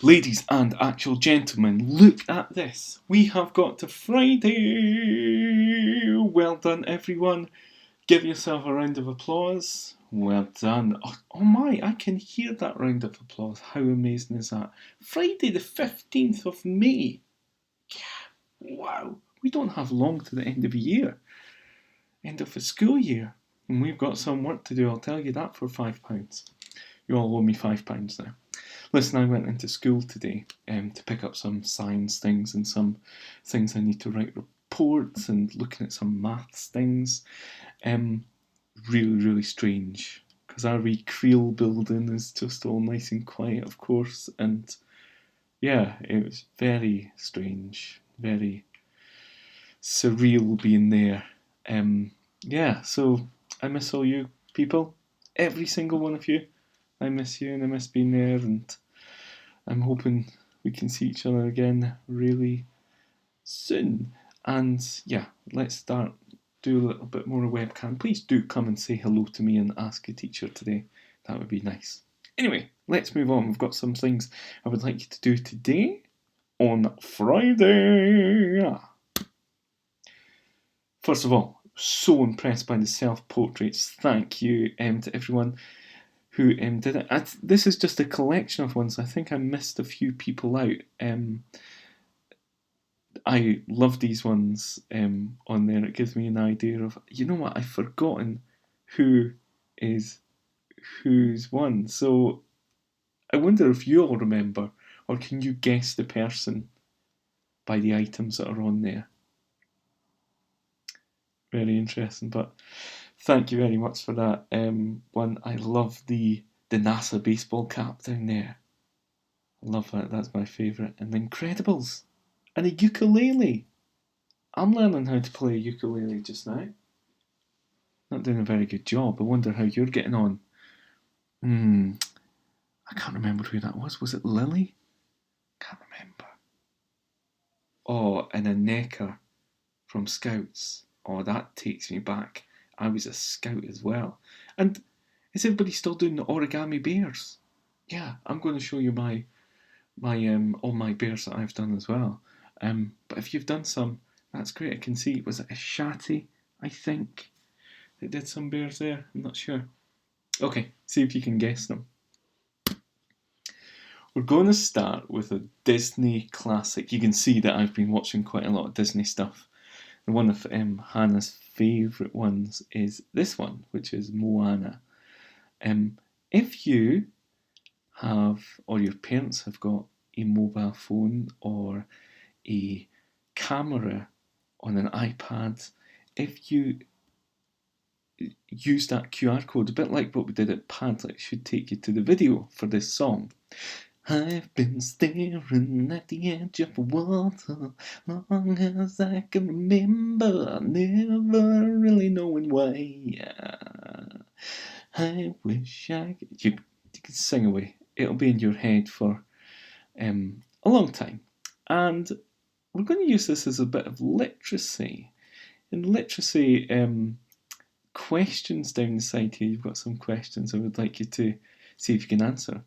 Ladies and actual gentlemen, look at this. We have got to Friday. Well done, everyone. Give yourself a round of applause. Well done. Oh my, I can hear that round of applause. How amazing is that? Friday the 15th of May. Yeah, wow. We don't have long to the end of a year. End of a school year. And we've got some work to do, I'll tell you that for £5. You all owe me £5 now. Listen, I went into school today to pick up some science things and some things I need to write reports and looking at some maths things. Really strange, because our wee Creel building is just all nice and quiet, of course, and yeah, it was very strange, very surreal being there. Yeah, so I miss all you people, every single one of you. I miss you and I miss being there, and I'm hoping we can see each other again really soon. And yeah, let's start, do a little bit more webcam. Please do come and say hello to me and ask a teacher today. That would be nice. Anyway, let's move on. We've got some things I would like you to do today on Friday. First of all, so impressed by the self-portraits. Thank you to everyone who did it. This is just a collection of ones. I think I missed a few people out. I love these ones on there. It gives me an idea of, you know what, I've forgotten who is who's one. So I wonder if you all remember, or can you guess the person by the items that are on there? Very interesting, but thank you very much for that one. I love the NASA baseball cap down there. I love that. That's my favourite. And the Incredibles. And a ukulele. I'm learning how to play a ukulele just now. Not doing a very good job. I wonder how you're getting on. I can't remember who that was. Was it Lily? Can't remember. Oh, and a necker from Scouts. Oh, that takes me back. I was a Scout as well. And is everybody still doing the origami bears? Yeah, I'm going to show you my all my bears that I've done as well. But if you've done some, that's great. I can see, was it a Shatty, I think, that did some bears there? I'm not sure. Okay, see if you can guess them. We're going to start with a Disney classic. You can see that I've been watching quite a lot of Disney stuff. And one of Hannah's favourite ones is this one, which is Moana. If you have, or your parents have got a mobile phone or a camera on an iPad, if you use that QR code, a bit like what we did at Padlet, it should take you to the video for this song. I've been staring at the edge of water long as I can remember, never really knowing why. I wish I could. You can sing away. It'll be in your head for a long time. And we're going to use this as a bit of literacy. In literacy, questions down the side here, you've got some questions I would like you to see if you can answer.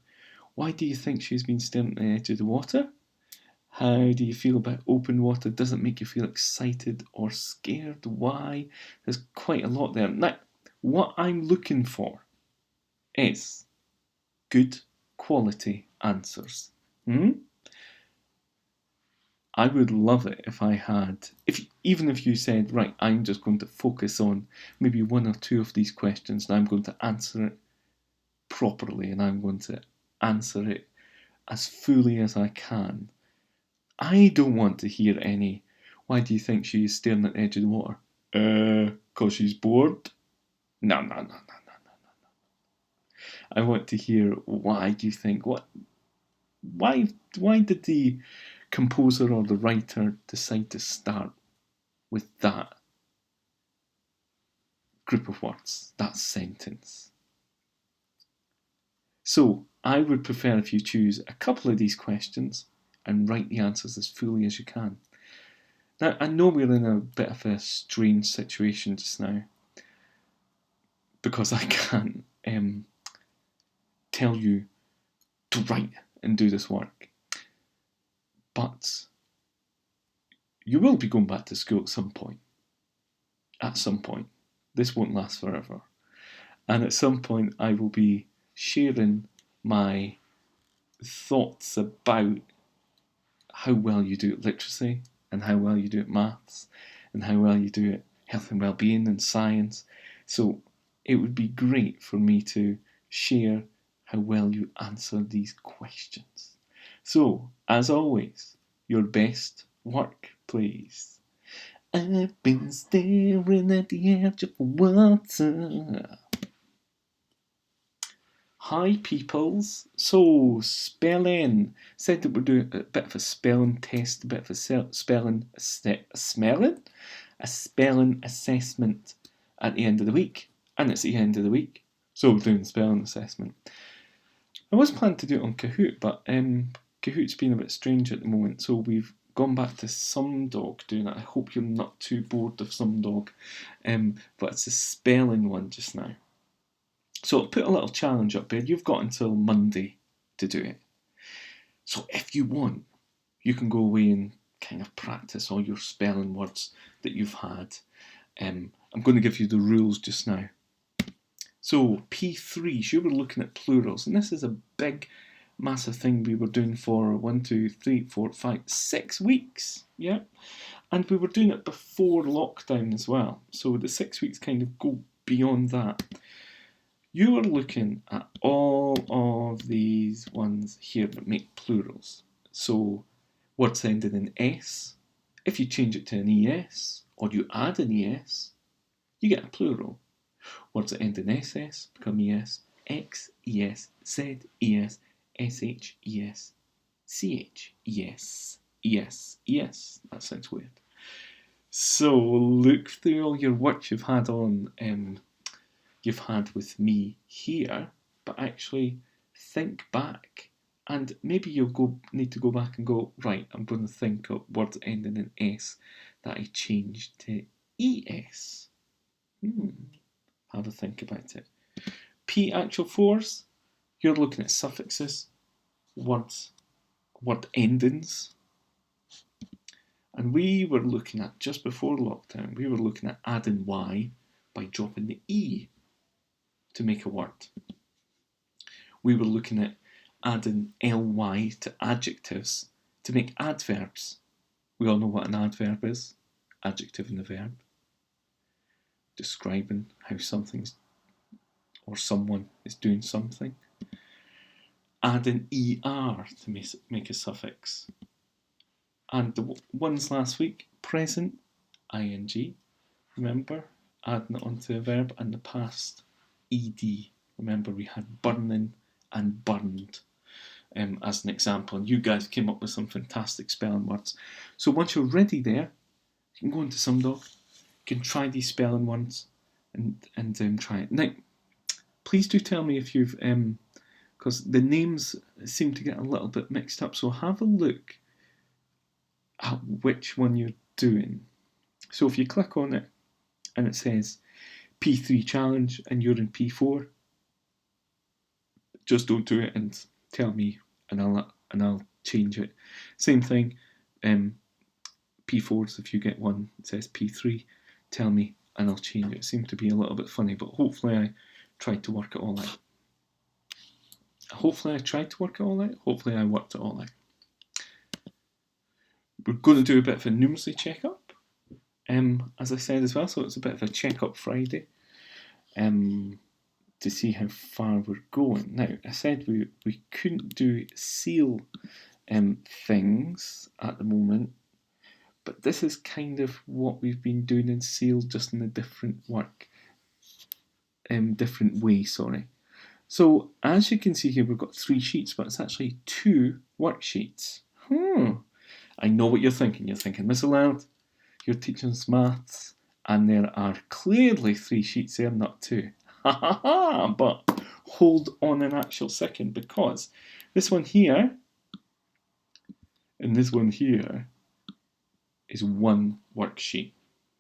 Why do you think she's been staring at the edge of the water? How do you feel about open water? Does it make you feel excited or scared? Why? There's quite a lot there. Now, what I'm looking for is good quality answers. I would love it if I had, even if you said, right, I'm just going to focus on maybe one or two of these questions and I'm going to answer it properly and I'm going to answer it as fully as I can. I don't want to hear any, why do you think she is staring at the edge of the water? 'Cause she's bored? No. I want to hear, why do you think, why did the composer or the writer decide to start with that group of words, that sentence? So I would prefer if you choose a couple of these questions and write the answers as fully as you can. Now, I know we're in a bit of a strange situation just now because I can't tell you to write and do this work. But you will be going back to school at some point. At some point. This won't last forever. And at some point I will be sharing my thoughts about how well you do at literacy, and how well you do at maths, and how well you do at health and well-being and science. So it would be great for me to share how well you answer these questions. So, as always, your best work, please. I've been staring at the edge of water. Hi peoples. So, spelling. Said that we're doing a bit of a spelling test, a bit of a spelling assessment at the end of the week. And it's the end of the week, so we're doing spelling assessment. I was planning to do it on Kahoot, but Kahoot's been a bit strange at the moment, so we've gone back to Sumdog doing it. I hope you're not too bored of Sumdog, but it's a spelling one just now. So I'll put a little challenge up there. You've got until Monday to do it. So if you want, you can go away and kind of practice all your spelling words that you've had. I'm going to give you the rules just now. So P3s, you were looking at plurals, and this is a big, massive thing we were doing for 6 weeks. Yeah, and we were doing it before lockdown as well. So the 6 weeks kind of go beyond that. You are looking at all of these ones here that make plurals. So words ending in S, if you change it to an ES, or you add an ES, you get a plural. Words that end in SS become ES, X, ES, Z, ES, SH, ES, CH, ES, ES, ES. That sounds weird. So look through all your work you've had with me here, but actually think back, and maybe you'll need to go back and go, right, I'm going to think of words ending in S that I changed to ES. Have a think about it. P actual fours, you're looking at suffixes, word endings. And we were looking at, just before lockdown, we were looking at adding Y by dropping the E to make a word. We were looking at adding ly to adjectives to make adverbs. We all know what an adverb is. Adjective and a verb. Describing how something's or someone is doing something. Adding er to make a suffix. And the ones last week, present, ing, remember? Adding it onto a verb, and the past, ed. Remember, we had burning and burned as an example, and you guys came up with some fantastic spelling words. So once you're ready there, you can go into Sumdog, you can try these spelling words and try it. Now, please do tell me if you've, because the names seem to get a little bit mixed up, so have a look at which one you're doing. So if you click on it and it says P3 challenge and you're in P4, just don't do it and tell me, and I'll change it. Same thing, P4s, if you get one that says P3, tell me and I'll change it. It seemed to be a little bit funny, but hopefully I tried to work it all out. Hopefully I worked it all out. We're going to do a bit of a numeracy checkup, as I said as well, so it's a bit of a check-up Friday, to see how far we're going. Now, I said we couldn't do seal things at the moment, but this is kind of what we've been doing in seal, just in a different way, sorry. So, as you can see here, we've got 3 sheets, but it's actually 2 worksheets. I know what you're thinking. You're thinking, Miss Allard, you're teaching us maths, and there are clearly 3 sheets there, not 2. Ha ha ha! But hold on an actual second, because this one here and this one here is 1 worksheet.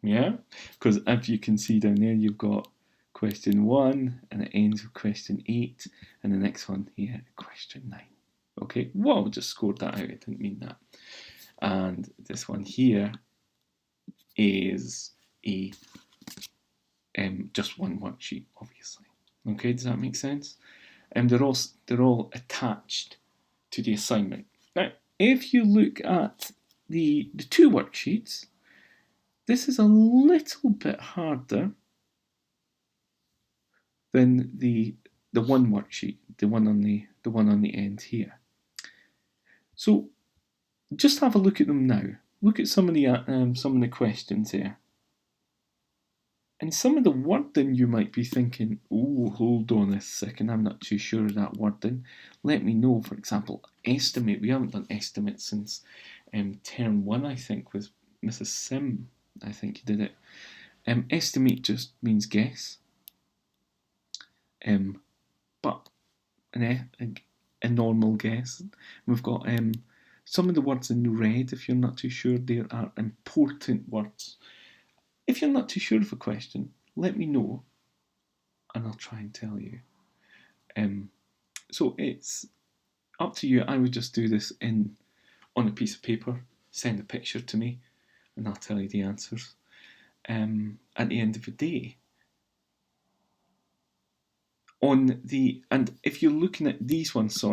Yeah? Because as you can see down there, you've got question 1, and it ends with question 8, and the next one here, question 9. Okay, whoa, just scored that out. I didn't mean that. And this one here is a just one worksheet, obviously. Okay, does that make sense? And they're all attached to the assignment. Now, if you look at the two worksheets, this is a little bit harder than the one worksheet, the one on the end here. So just have a look at them now. Look at some of the questions here. And some of the wording you might be thinking, oh, hold on a second, I'm not too sure of that wording. Let me know. For example, estimate. We haven't done estimate since term 1, I think, with Mrs. Sim. I think you did it. Estimate just means guess. But a normal guess. We've got some of the words in red, if you're not too sure, there are important words. If you're not too sure of a question, let me know and I'll try and tell you. So it's up to you. I would just do this on a piece of paper, send a picture to me, and I'll tell you the answers. At the end of the day, and if you're looking at these ones,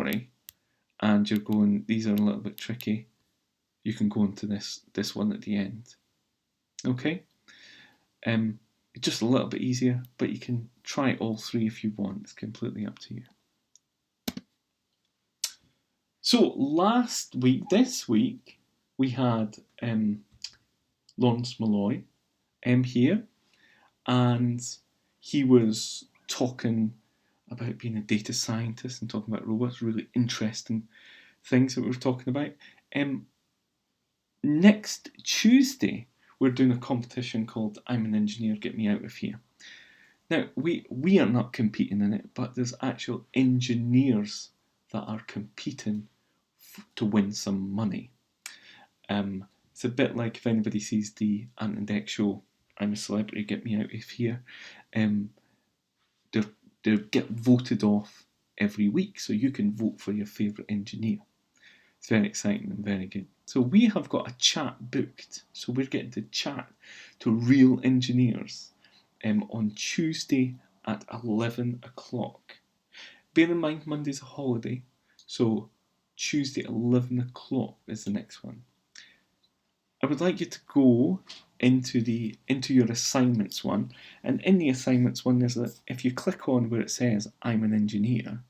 and you're going, these are a little bit tricky, you can go into this one at the end. Okay? Just a little bit easier, but you can try all three if you want. It's completely up to you. So this week, we had Lawrence Malloy here, and he was talking about being a data scientist and talking about robots, really interesting things that we were talking about. Next Tuesday, we're doing a competition called I'm an Engineer, Get Me Out of Here. Now, we are not competing in it, but there's actual engineers that are competing to win some money. It's a bit like if anybody sees the Ant and Dec show, I'm a Celebrity, Get Me Out of Here. They get voted off every week, so you can vote for your favourite engineer. It's very exciting and very good. So we have got a chat booked. So we're getting to chat to real engineers on Tuesday at 11 o'clock. Bear in mind, Monday's a holiday, so Tuesday at 11 o'clock is the next one. I would like you to go into your assignments one, and in the assignments one, if you click on where it says I'm an engineer,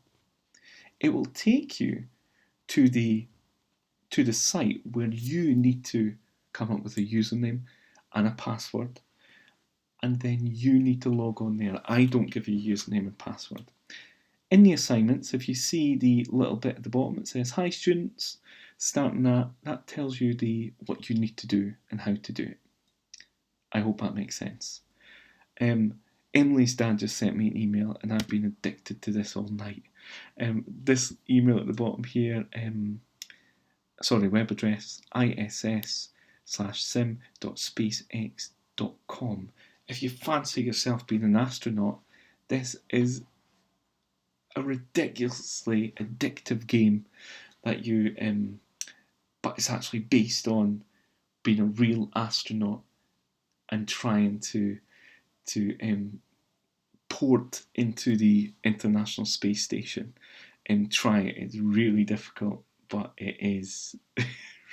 it will take you to the site where you need to come up with a username and a password, and then you need to log on there. I don't give you a username and password. In the assignments, if you see the little bit at the bottom, it says, hi students, starting that tells you what you need to do and how to do it. I hope that makes sense. Emily's dad just sent me an email and I've been addicted to this all night. This email at the bottom here, web address, iss/sim.spacex.com. If you fancy yourself being an astronaut, this is a ridiculously addictive game that but it's actually based on being a real astronaut and trying to port into the International Space Station and try it. It's really difficult, but it is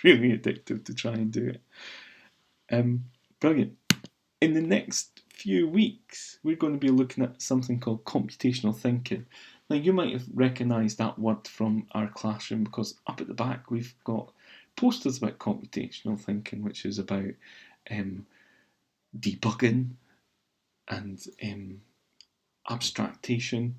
really addictive to try and do it. Brilliant. In the next few weeks, we're going to be looking at something called computational thinking. Now, you might have recognised that word from our classroom because up at the back we've got posters about computational thinking, which is about debugging and abstractation.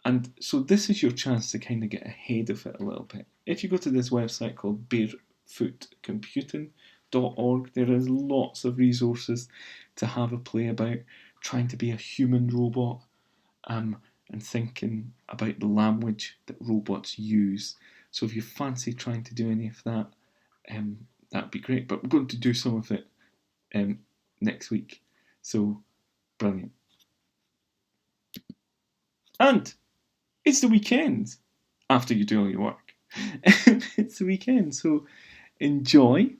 And so this is your chance to kind of get ahead of it a little bit. If you go to this website called barefootcomputing.org, there is lots of resources to have a play about trying to be a human robot and thinking about the language that robots use. So if you fancy trying to do any of that, that'd be great. But we're going to do some of it next week. So, brilliant. And it's the weekend after you do all your work. It's the weekend, so enjoy.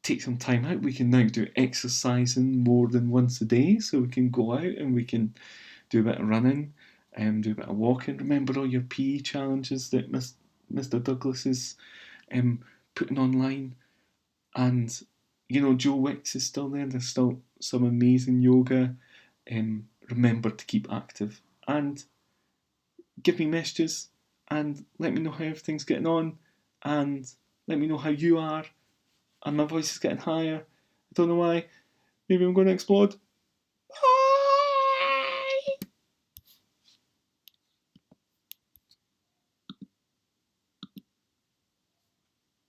Take some time out. We can now do exercising more than once a day, so we can go out and we can do a bit of running, do a bit of walking. Remember all your PE challenges that Mr. Douglas is putting online, and Joe Wicks is still there. There's still some amazing yoga. Remember to keep active and give me messages and let me know how everything's getting on, and let me know how you are. And my voice is getting higher. I don't know why. Maybe I'm going to explode.